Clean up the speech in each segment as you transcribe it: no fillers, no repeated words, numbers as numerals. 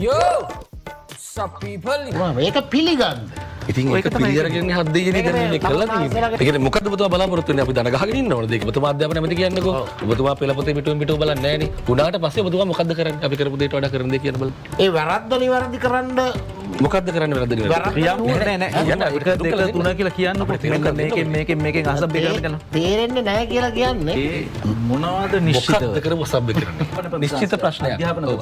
Yo, what's up people? මේක පිළිගන්න. ඉතින් ඒක පිළියර කියන්නේ හත් දෙයනේ දැන් මේ කළා තියෙන්නේ. ඒ කියන්නේ මොකද්ද ඔබතුමා බලාපොරොත්තු වෙන්නේ අපි දන ගහගෙන ඉන්න ඕනද? ඒක ඔබතුමා අධ්‍යාපන නැමෙති කියන්නකෝ. ඔබතුමා පෙළපොතේ පිටුවෙන් පිටුව බලන්නේ නැහැ නේ. උනාට පස්සේ ඔබතුමා මොකද්ද කරන්නේ? අපි කරපු දෙයට වඩා කරන දේ කියන බලන්න. ඒ වැරද්ද නිවැරදි කරන්න මොකද්ද කරන්නේ වැරද්ද නිවැරදි? නෑ 1 2 3 කියලා කියන්නකො මේකෙන් අසබ් එක කරන්න තේරෙන්නේ නැහැ කියලා කියන්නේ. මොනවද නිශ්චිතව මොකද්ද කරමු සබ් එක කරන්නේ? නිශ්චිත ප්‍රශ්නයක්.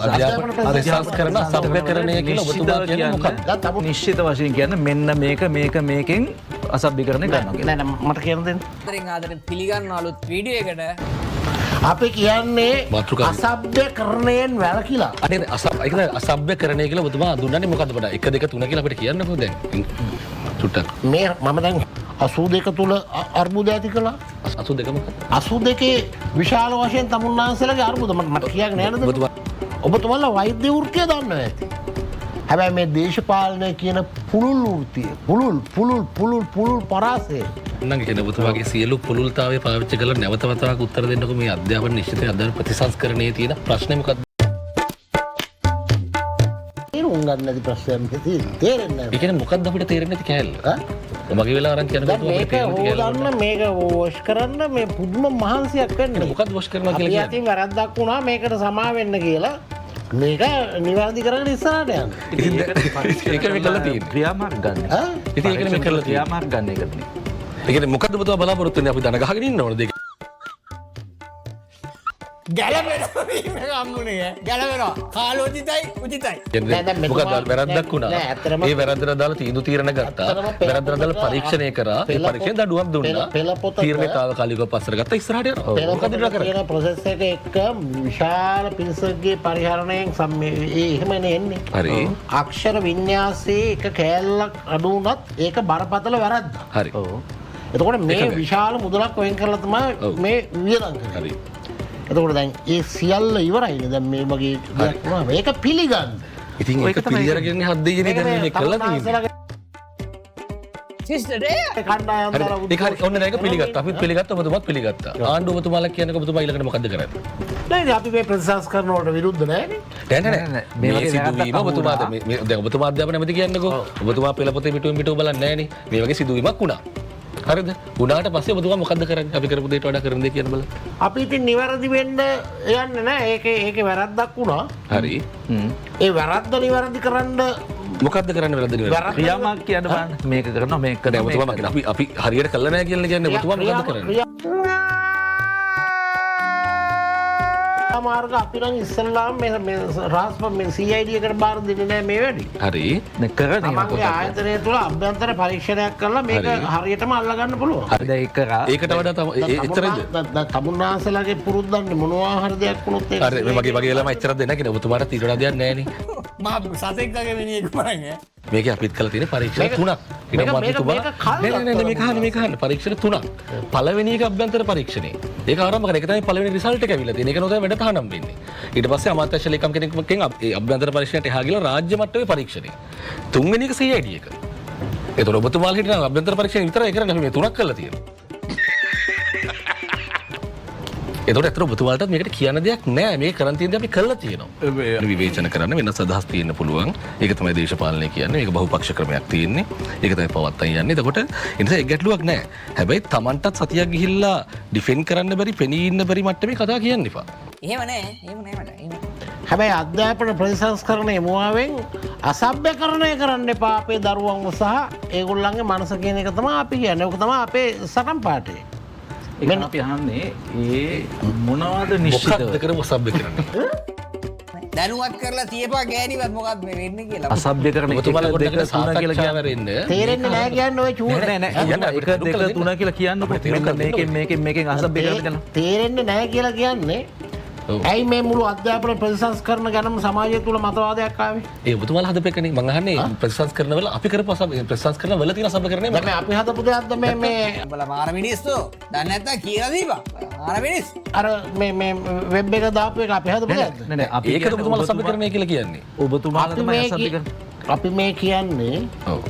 අධ්‍යාපන ප්‍රතිසංස්කරණ සබ්‍යකරණය කියලා ඔබතුමා කියන්නේ මොකක්ද? නිශ්චිත වශයෙන් කියන්නේ මෙන්න මේකෙන් අසභ්‍යකරණය කරනවා කියලා. නෑ මට කියන්න දෙන්න. ආදරෙන් ආදරෙන් පිළිගන්න අලුත් වීඩියෝ එකට අපි කියන්නේ මාතෘකාව. අසභ්‍යකරණයෙන් වැළකීලා. අනේ අසභ්‍යකරණය කියලා ඔබතුමා හඳුන්වන්නේ මොකද්ද බඩ? 1 2 3 කියලා අපිට කියන්නකෝ දැන්. චුට්ටක්. මේ මම දැන් 82 තුල අර්බුද ඇති කළා. 82 මොකක්ද? 82 විශාල වශයෙන් තමුන්නාන්සේලාගේ අර්බුද මට කියන්න නෑනද? ඔබතුමා ඔබතුමාලා වෛද්‍ය වෘත්තිය දන්නවා ඇති. හැබැයි මේ දේශපාලනය කියන පුළුල් වෘත්තිය පුළුල් පරාසය නම් කියන ඔබතුමාගේ සියලු පුළුල්තාවය පාවිච්චි කරලා නැවත වතාවක් උත්තර දෙන්නකෝ මේ අධ්‍යාපන නිශ්චිත අධ්‍යාපන ප්‍රතිසංස්කරණයේ තියෙන ප්‍රශ්නේ මොකක්ද? තේරුම් ගන්න නැති ප්‍රශ්නයක් තේරෙන්නේ නැහැ. ඒ කියන්නේ මොකක්ද අපිට තේරෙන්නේ නැති කෑල්ල? මගේ වෙලාව අරන් කියනකොට දැන් මේක හොදන්න මේක වොෂ් කරන්න මේ පුදුම මහන්සියක් වෙන්නේ. මොකක්ද වොෂ් කරනවා කියලා අපි කියන්නේ? අතින් වැරද්දක් වුණා මේකට සමා වෙන්න කියලා මේක නිවැරදි කරගෙන ඉස්සරහට යන්න. ඒක මේ කළා තියෙන්නේ. ක්‍රියාමාර්ග ගන්න. ඉතින් ඒකනේ මේ කළා තියෙන්නේ. ක්‍රියාමාර්ග ගන්න එකනේ. ඒ කියන්නේ මොකද්ද ඔබතුමා බලාපොරොත්තු වෙන්නේ අපි දන ගහගෙන ඉන්න ඕනද ඒක? ගැලපෙනවා අම්මුනේ ගැලපෙනවා කාලෝචිතයි උචිතයි. මොකද වැරද්දක් වුණා. ඒ වැරද්දට දාලා තීන්දුව තීරණ ගත්තා. වැරද්දට දාලා පරීක්ෂණය කරා. ඒ පරීක්ෂණය දඩුවම් දුන්නා. තීරණේ තාවකාලිකව පස්සට ගත්තා ඉස්සරහට යනවා. මොකද ඉන්න කරන්නේ? කියන ප්‍රොසෙස් එක එක්ක විශාල පිරිසකගේ පරිහරණයෙන් එහෙමනේ එන්නේ. හරි. අක්ෂර වින්‍යාසයේ එක කෑල්ලක් අඩු වුණත් ඒක බරපතල වැරද්දක්. හරි. එතකොට මේ විශාල මුදලක් වෙන් කරලා තමයි මේ වියදම් කරන්නේ. හරි. එතකොට දැන් ඒ සියල්ල ඉවරයිනේ. දැන් මේ වගේ දෙයක් වුණා. මේක පිළිගන්න. ඉතින් ඒක පිළියර කියන්නේ හත් දෙයනේ දැන් මේ කළා තියෙන්නේ. සිස්ටර් ඩේ කණ්ඩායම් දාලා ඒක හරි ඔන්න දැන් ඒක පිළිගත්තා. අපි පිළිගත්තා ඔබතුමාත් පිළිගත්තා. ආණ්ඩුව ඔබතුමාලා කියනකොට ඔබතුමා ඊළඟට මොකද්ද කරන්නේ? නෑ අපි මේ ප්‍රතිසංස්කරණ වලට විරුද්ධ නෑනේ. නෑ මේ සිදුවීම ඔබතුමාද මේ දැන් ඔබතුමා අධ්‍යාපන නැමෙති කියන්නකෝ. ඔබතුමා පෙළපොතේ පිටුවෙන් පිටුව බලන්නේ නෑනේ. මේ වගේ සිදුවීමක් වුණා. හරිද? උනාට පස්සේ ඔබතුමා මොකද්ද කරන්නේ? අපි කරපු දෙයට වඩා කරන දේ කියන බලන්න. අපි ඉතින් නිවැරදි වෙන්න යන්නේ නෑ. ඒකේ වැරද්දක් වුණා. හරි. ඒ වැරද්ද නිවැරදි කරන්න මොකද්ද කරන්නේ වැරද්ද නිවැරදි? ක්‍රියාමාර්ග කියන්න බලන්න. මේක කරනවා මේක දැන් කරනවා. ඔබතුමා කියන්නේ අපි හරියට කළා නෑ කියලා කියන්නේ ඔබතුමා මොකද්ද කරන්නේ? මාර්ග අපි නම් ඉස්සල්ලාම මේ රාස්ප මේ CID එකට බාර දෙන්නේ නෑ මේ වැඩි. හරි. නේ කරන්නේ තමන්ගේ ආයතනය තුළ අභ්‍යන්තර පරීක්ෂණයක් කරලා මේක හරියටම අල්ලගන්න පුළුවන්. හරිද ඒක කරා. ඒකට වඩා එච්චරද? තමුන්නාන්සලාගේ පුරුද්දන්නේ මොනවා හරි දෙයක් වුණොත් ඒක හරි මේ වගේ ළමයි එච්චරද දෙන්නේ නැහැ නේ ඔබතුමාට ඊට වඩා දෙයක් නැහැ නේ. මා සතෙක් වගේ මිනිහෙක් මරන්නේ මේකේ අපිත් කරලා තියෙන පරීක්ෂණ තුනක්. ඊට පස්සේ මේක අහන්න පරීක්ෂණ තුනක්. පළවෙනි එක අභ්‍යන්තර පරීක්ෂණේ. ඒක ආරම්භ කරන එක තමයි පළවෙනි රිසල්ට් එක ඇවිල්ලා තියෙන්නේ. ඒක නෝ තමයි වැඩ තහනම් වෙන්නේ. ඊට පස්සේ අමාත්‍ය ලේකම් කෙනෙක්ගෙන් ඒ අභ්‍යන්තර පරීක්ෂණයට එහා ගිහලා රාජ්‍ය මට්ටමේ පරීක්ෂණේ. තුන්වෙනි එක CID එක. ඒතර ඔබතුමාලා හිටියනම් අභ්‍යන්තර පරීක්ෂණ විතරයි කරන්නේ අපි මේ තුනක් කරලා තියෙනවා. එතකොට ඇත්තට ඔබතුමාලටත් මේකට කියන්න දෙයක් නෑ. මේක කරන් තියෙන දේ අපි කළා තියෙනවා. විවේචන කරන්න වෙනස් අදහස් තියෙන්න පුළුවන්. ඒක තමයි දේශපාලනය කියන්නේ. මේක බහුපක්ෂ ක්‍රමයක් තියෙන්නේ. ඒක තමයි පවත්තන් යන්නේ. එතකොට ඒ නිසා ඒක ගැටලුවක් නෑ. හැබැයි Tamanටත් සතියක් ගිහිල්ලා ඩිෆෙන්ඩ් කරන්න බැරි, පෙනී ඉන්න බැරි මට්ටමේ කතා කියන්න එපා. එහෙම නෑ මට. හැබැයි අධ්‍යාපන ප්‍රතිසංස්කරණයේ මුවාවෙන් අසභ්‍යකරණය කරන්න එපා අපේ දරුවන්ව සහ ඒගොල්ලන්ගේ මනස කියන එක තමයි අපි කියන්නේ. ඕක තමයි අපේ සටන් පාඨය. මෙන්න අපි අහන්නේ ඒ මොනවද නිශ්චිතව මොකක්ද කරමු සබ්බ කරන්නේ? දැනුවත් කරලා තියපා ගෑණිවත් මොකක්ද මේ වෙන්නේ කියලා. අසභ්‍යකරණ ඔබතුමාලා 1 2 3 කියලා සාකච්ඡාව වෙන්න. තේරෙන්නේ නැහැ කියන්නේ ඔය චූට. නෑ නෑ 1 2 3 කියලා කියන්නකො. මේකෙන් අසභ්‍යකරණ කරනවා. තේරෙන්නේ නැහැ කියලා කියන්නේ ඇයි මේ මුළු අධ්‍යාපන ප්‍රතිසංස්කරණ ගැනම සමාජය තුළ මතවාදයක් ආවේ? ඒ ඔබතුමාලා හදපෙකනේ මං අහන්නේ ප්‍රතිසංස්කරණ වල අපි කරපු ප්‍රතිසංස්කරණ වල තියෙන සබ්බකරණේ දැන් අපි හදපු දෙයක්ද මේ උඹලා මාර මිනිස්සු දන්නේ නැත්තම් කියලා දීපන්. මාර මිනිස්සු. අර මේ වෙබ් එක දාපු එක අපි හදපු දෙයක්ද? නෑ නෑ අපි ඒකද ඔබතුමාලා සබ්බකරණය කියලා කියන්නේ. ඔබතුමාලා තමයි අසභ්‍යකරණ. අපි මේ කියන්නේ ඔව්.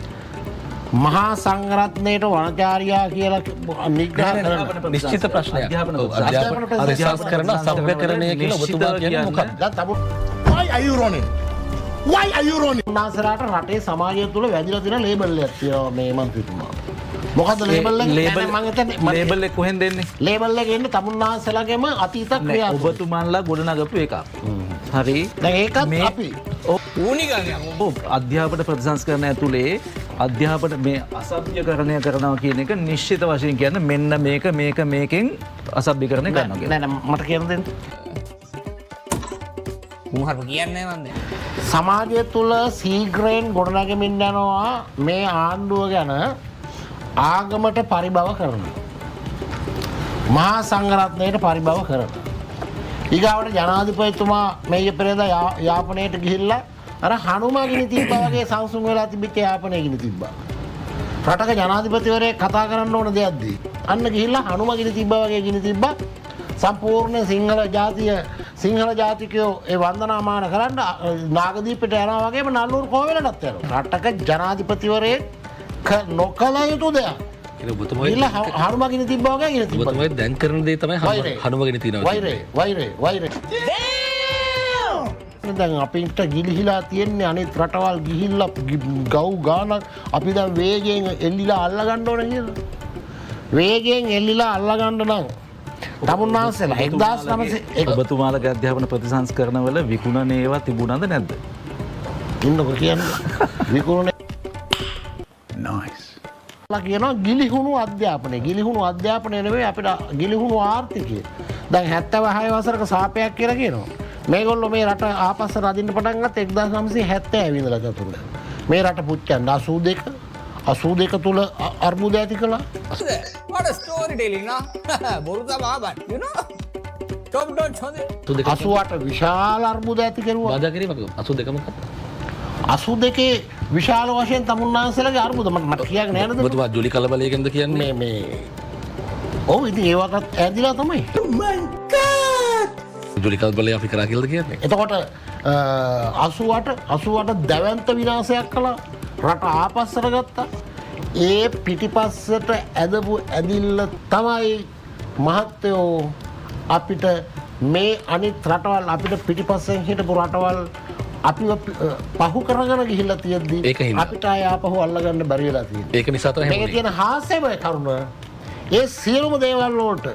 මහා සංඝරත්නයට වනචාරියා කියලා නිග්‍රහ කරන නිශ්චිත ප්‍රශ්නයක්. අධ්‍යාපන ප්‍රතිසංස්කරණ සබ්බකරණය කියලා ඔබතුමා කියන්නේ මොකක්ද? දැන් තමුන් Why are you running? Why are you running? උන්වහන්සේලාට රටේ සමාජය තුළ වැදිලා තියෙන ලේබල් එකක් තියෙනවා මේ මන්ත්‍රීතුමා. මොකද්ද ලේබල් එක? ලේබල් එක කොහෙන්ද එන්නේ? ලේබල් එක එන්නේ තමුන්නාන්සේලාගේම අතීත ක්‍රියා. ඔබතුමාන්ලා ගොඩනගපු එකක්. හරි. දැන් ඒකත් අපි අධ්‍යාපන ප්‍රතිසංස්කරණය ඇතුලේ අධ්‍යාපන මේ අසභ්‍යකරණය කරනවා කියන එක නිශ්චිත වශයෙන් කියන්නේ මෙන්න මේකෙන් අසභ්‍යකරණය කරනවා කියලා. නෑ මට කියන්න දෙන්න. මුහරප කියන්නේ මන්ද. සමාජය තුළ සීග්‍රයෙන් ගොඩනගමින් යනවා මේ ආණ්ඩුව ගැන ආගමට පරිභව කරන. මහා සංඝරත්නයට පරිභව කරන. ඊගාවට ජනාධිපතිතුමා මේ පෙරේදා යාපනයට ගිහිල්ලා අර හනුමාගිනි තිබ්බා වගේ සංසුන් වෙලා තිබිච්ච යාපනයකිනි තිබ්බා. රටක ජනාධිපතිවරයෙක් කතා කරන්න ඕන දෙයක්ද? අන්න ගිහිල්ලා හනුමාගිනි තිබ්බා වගේ ගිනි තිබ්බා. සම්පූර්ණ සිංහල ජාතිකයෝ ඒ වන්දනාමාන කරන්න නාගදීපයට යනවා වගේම නල්ලූරු කෝවෙලටත් යනවා. රටක ජනාධිපතිවරයෙක් නොකළ යුතු දෙයක්. හනුමාගිනි තිබ්බා වගේ ගිනි තිබ්බා. ඔබතුමායි දැන් කරන දේ තමයි හනුමගෙන තියෙනවා. වෛරය. දැන් අපිට ගිලිහිලා තියෙන්නේ අනිත් රටවල් ගිහිල්ලා ගව් ගානක් අපි දැන් වේගයෙන් එල්ලිලා අල්ලගන්න ඕන කියලා. වේගයෙන් එල්ලිලා අල්ලගන්න නම් තමුන්නාන්සේලා 1900 ඔබතුමාලගේ අධ්‍යාපන ප්‍රතිසංස්කරණවල විකුණන ඒවා තිබුණාද නැද්ද? ඉන්නකො කියන්නේ විකුණන කියනවා ගිලිහුණු අධ්‍යාපනය නෙවෙයි අපිට ගිලිහුණු ආර්ථිකය. දැන් 76 වසරක සාපයක් කියලා කියනවා. මේගොල්ලෝ මේ රට ආපස්සට රදින්න පටන් ගත්තේ 1970 ඉඳලා චතුර. මේ රට පුච්චන්න 82 තුල අර්බුද ඇති කළා. What a story telling, nah? බොරු තමා බන්. You know? Top don't show them. 88 විශාල අර්බුද ඇති කෙරුවා. බාධා කිරීමක් 82 මොකක්ද? 82 විශාල වශයෙන් තමුන්නාන්සේලාගේ අර්බුද මට කියන්න නෑ නේද? ඔබතුමා ජොලි කලබලයකින්ද කියන්නේ? මේ ඔව් ඉතින් ඒවටත් ඇදිලා තමයි. ජොලි කලබලය අපි කරා කියලාද කියන්නේ? එතකොට 88 දැවැන්ත විනාශයක් කළා. රට ආපස්සට ගත්තා. ඒ පිටිපස්සට ඇදපු ඇදිල්ල තමයි මහත්තයෝ අපිට මේ අනිත් රටවල් අපිට පිටිපස්සෙන් හිටපු රටවල් අපිව පහු කරගෙන ගිහිල්ලා තියෙද්දි අපිට ආය ආපහු අල්ලගන්න බැරි වෙලා තියෙනවා. ඒක නිසා තමයි මේක තියෙන හාස්‍යමය කරුණ. ඒ සියලුම දේවල් වලට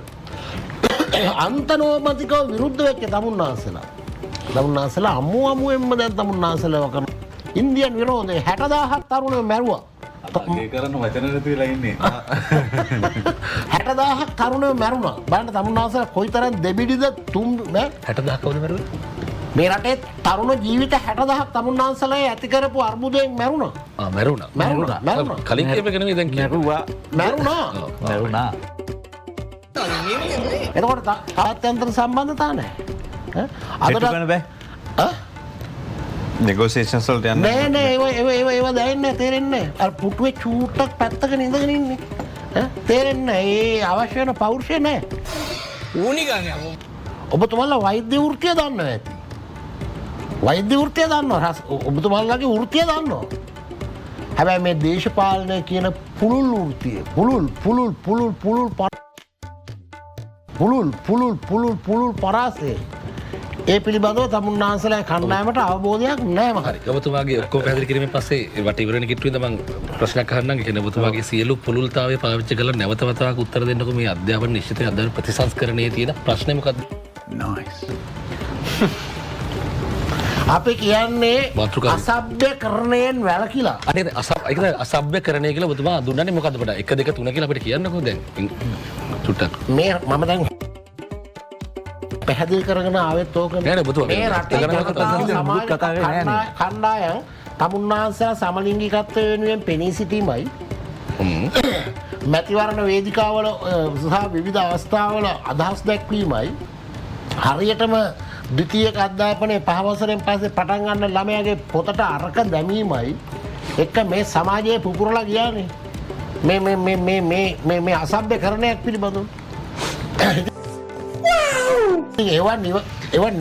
අන්තනෝමතිකව විරුද්ධ වෙච්ච තමුන්නාන්සලා අමුවෙන්ම දැන් තමුන්නාන්සලාව කරන ඉන්දියන් විරෝධය 60000ක් තරුණයෝ මැරුවා. ඒ කරන්න වචන නැති වෙලා ඉන්නේ. 60000ක් තරුණයෝ මැරුණා. බලන්න තමුන්නාන්සලා කොයිතරම් දෙබිඩිද තුම් නේ 60000ක් කවුද මැරුවේ? මේ රටේ තරුණ ජීවිත 60000ක් තමුන්නාන්සලා ඇති කරපු අර්බුදයෙන් මැරුණා. මැරුණා. කලින් කියප එක නෙවෙයි දැන් කියන්නේ. මැරුණා. එතකොට තාත්‍යන්තර සම්බන්ධතා නැහැ. අදට බෑ. නෙගෝසියේෂන්ස් වලට යන්න නෑ ඒව දැනෙන්නේ තේරෙන්නේ අර පුටුවේ චූට්ටක් පැත්තක ඉඳගෙන ඉන්නේ තේරෙන්නේ ඒ අවශ්‍ය වෙන පෞරුෂය නෑ ඔබතුමාලා වෛද්‍ය වෘත්තිය දන්නවා ඇති වෛද්‍ය වෘත්තිය දන්නවා ඔබතුමාලාගේ වෘත්තිය දන්නවා හැබැයි මේ දේශපාලනය කියන පුළුල් වෘත්තිය පුළුල් පරාසය ඒ පිළිබඳව තමුන්නාන්සලා කණ්ඩායමට අවබෝධයක් නැහැ මහරි. ඔබතුමාගේ ඔක්කොම පැහැදිලි කිරීමෙන් පස්සේ වට ඉවරණ කිට්ටුවෙන්ද මම ප්‍රශ්නයක් අහන්නම්. ඒ කියන්නේ ඔබතුමාගේ සියලු පුළුල්තාවය පාවිච්චි කරලා නැවත වතාවක් උත්තර දෙන්නකෝ මේ අධ්‍යාපන නිශ්චිත අධ්‍යාපන ප්‍රතිසංස්කරණයේ තියෙන ප්‍රශ්නේ මොකද්ද? අපි කියන්නේ අසභ්‍යකරණයෙන් වැළකීලා. අනේ අසභ්‍යකරණය කියලා ඔබතුමා දුන්නනේ මොකද්ද පොඩ 1 2 3 කියලා අපිට කියන්නකෝ දැන්. චුට්ටක්. මේ මම දැන් පැහැදිලි කරගෙන ආවෙත් ඕක නෑ නෑ ඔබතුමා මේ රටේ කණ්ඩායම් තමුන්නාන්සලා සමලිංගිකත්වය වෙනුවෙන් පෙනී සිටීමයි මැතිවරණ වේදිකාවල සහ විවිධ අවස්ථාවල අදහස් දැක්වීමයි හරියටම ද්විතීයික අධ්‍යාපනයේ 5 වසරෙන් පස්සේ පටන් ගන්න ළමයාගේ පොතට අරක දැමීමයි එක මේ සමාජයේ පුපුරලා ගියානේ මේ අසභ්‍යකරණයක් පිළිබඳව ඒවා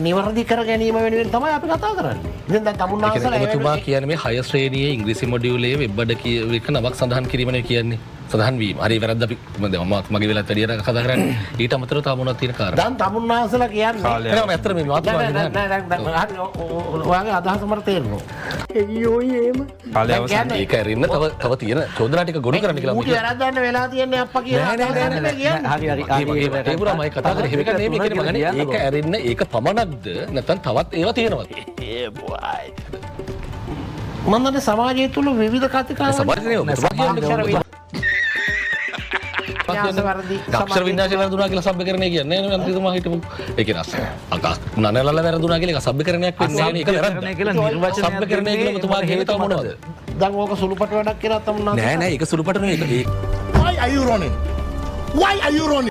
නිවැරදි කර ගැනීම වෙනුවෙන් තමයි අපි කතා කරන්නේ. ඉතින් දැන් තමුන්නාන්සලා ඔබතුමා කියන්නේ මේ 6 ශ්‍රේණියේ ඉංග්‍රීසි මොඩියුලයේ වෙබ් අඩ කියව එක නමක් සඳහන් කිරීමනේ කියන්නේ. සඳහන් වීම. හරි වැරද්ද අපි මමත් මගේ වෙලත් වැඩියට කතා කරන්නේ. ඊට අමතරව තව මොනවද තියෙන කාරණා? දැන් තමුන්නාසලා කියන්නේ එහෙනම් ඇත්තට මේ මාත් හරි ඔයාගේ අදහස මට තේරෙනවා. අයියෝ එහෙම. ඒක ඇරෙන්න තව තියෙන චෝදනා ටික ගොනු කරන්න කියලා ඌට වැරද්දන්න වෙලා තියන්නේ අප්පා කියලා. ඒ පුරා මම කතා කරේ හැම එක නෙමෙයි කියන්නේ මම ගන්නේ ඒක ඇරෙන්න ඒක පමණක්ද නැත්නම් තවත් ඒවා තියෙනවද? මන්දනේ සමාජය තුළ විවිධ කතිකාවල සමාජයේ දක්ෂර විනාශය වැරදුනා කියලා සබ්බකරණය කියන්නේ නේද අන්තිමට හිටපු ඒකේ රස නනලල වැරදුනා කියලා ඒක සබ්බකරණයක් වෙන්නේ නැහැ නේ ඒක වැරද්ද කියලා නිර්වචනයක් සබ්බකරණය කියලා ඔබතුමා කියන්නේ තව මොනවද දැන් ඕක සුළුපට වැඩක් කියලා තමුන්නාස නෑ ඒක සුළුපට නෙවෙයි ඒක why are you running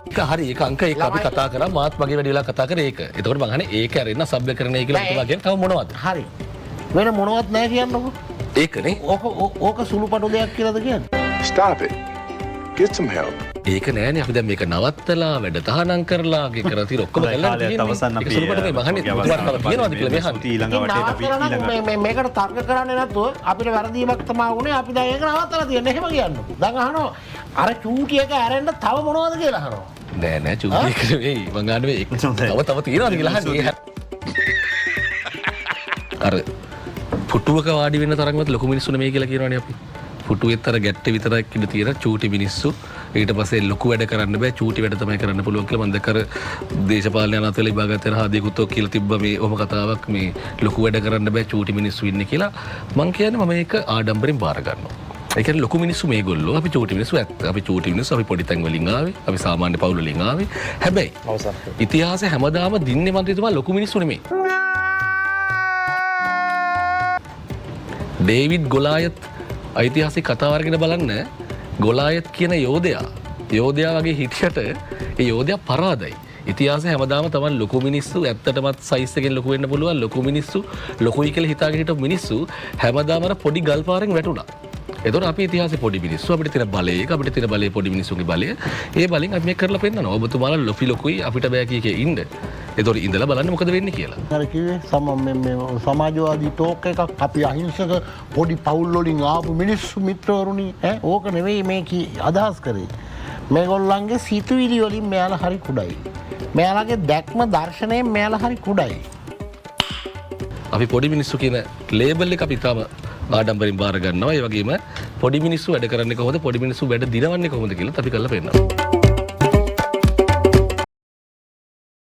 ඒක හරි ඒක අංක ඒක අපි කතා කරා මාත් මගේ වැඩි වෙලා කතා කරේ ඒක එතකොට මං අහන්නේ ඒක ඇරෙන්න සබ්බකරණය කියලා ඔබතුමා කියන්නේ තව මොනවද හරි වෙන මොනවත් නැහැ කියන්නකො ඒකනේ ඕක සුළුපටු දෙයක් කියලාද කියන්නේ Stop it. Get some help. ඒක නෑනේ අපි දැන් මේක නවත්තලා වැඩ තහනම් කරලා ගේ කරලා තියෙන ඔක්කොම කළා තියෙන්නේ ඒක සුළුපට මේ මහන්නේ ඔබතුමාට තව තියෙනවද කියලා මෙහන් මේකට තර්ක කරන්නේ නැතුව අපිට වැරදීමක් තමයි වුනේ අපි දැන් ඒක නවත්තලා තියෙන්නේ එහෙම කියන්නකො දැන් අහනවා අර චූටි එක ඇරෙන්න තව මොනවද කියලා අහනවා නෑ චූටි එක නෙවෙයි මං ගන්නෙ තව තියෙනවද කියලා අහන්නේ අර පුටුවක වාඩි වෙන්න තරම්වත් ලොකු මිනිස්සු නෙමෙයි කියලා කියනවනේ අපි. පුටුවෙත් අර ගැට්ටේ විතරක් ඉඳ තියෙන චූටි මිනිස්සු. ඊට පස්සේ ලොකු වැඩ කරන්න බෑ චූටි වැඩ තමයි කරන්න පුළුවන් කියලා මම දැක්කර දේශපාලන අනාත වෙලා විභාගات යන හාදියකුත් ඔක් කියලා තිබ්බා මේ ඔහොම කතාවක් මේ ලොකු වැඩ කරන්න බෑ චූටි මිනිස්සු ඉන්නේ කියලා. මං කියන්නේ මම මේක ආඩම්බරෙන් බාර ගන්නවා. ඒ කියන්නේ ලොකු මිනිස්සු මේගොල්ලෝ අපි චූටි මිනිස්සු ඇත්ත. අපි චූටි මිනිස්සු අපි පොඩි තැන් වලින් ආවේ. අපි සාමාන්‍ය පවුල් වලින් ආවේ. හැබැයි ඉතිහාසය හැමදාම දින්නේ මන්ත්‍රීතුමා ලොකු මිනිස්සු නෙමෙයි. ඩේවිඩ් ගොලායත් ඓතිහාසික කතාව අරගෙන බලන්න ගොලායත් කියන යෝධයා වගේ හිටියට ඒ යෝධයා පරාදයි. ඉතිහාසය හැමදාම තමයි ලොකු මිනිස්සු ඇත්තටමත් සයිස් එකෙන් ලොකු වෙන්න පුළුවන් ලොකු මිනිස්සු ලොකුයි කියලා හිතාගෙන හිටපු මිනිස්සු හැමදාම අර පොඩි ගල් පාරෙන් වැටුණා. එතකොට අපි ඉතිහාසයේ පොඩි මිනිස්සු අපිට තියෙන බලය අපිට තියෙන බලය පොඩි මිනිස්සුන්ගේ බලය ඒ බලෙන් අපි මේක කරලා පෙන්නනවා. ඔබතුමාලා ලොකුයි අපිට බෑ කීකේ ඉන්න. එතකොට ඉඳලා බලන්න මොකද වෙන්නේ කියලා. අර කිව්වේ සමාජවාදී ටෝක් එකක් අපි අහිංසක පොඩි පවුල් වලින් ආපු මිනිස්සු මිත්‍රවරුනි ඕක නෙවෙයි මේ අදහස් කරේ. මේගොල්ලන්ගේ සිතුවිලි වලින් මෙයාලා හරි කුඩයි. මෙයාලගේ දැක්ම දර්ශනයෙන් මෙයාලා හරි කුඩයි. අපි පොඩි මිනිස්සු කියන ලේබල් එක අපි තාම ආඩම්බරින් බාර ගන්නවා. ඒ වගේම පොඩි මිනිස්සු වැඩ කරන්නේ කොහොමද පොඩි මිනිස්සු වැඩ දිනවන්නේ කොහොමද කියලා අපි කරලා පෙන්නනවා.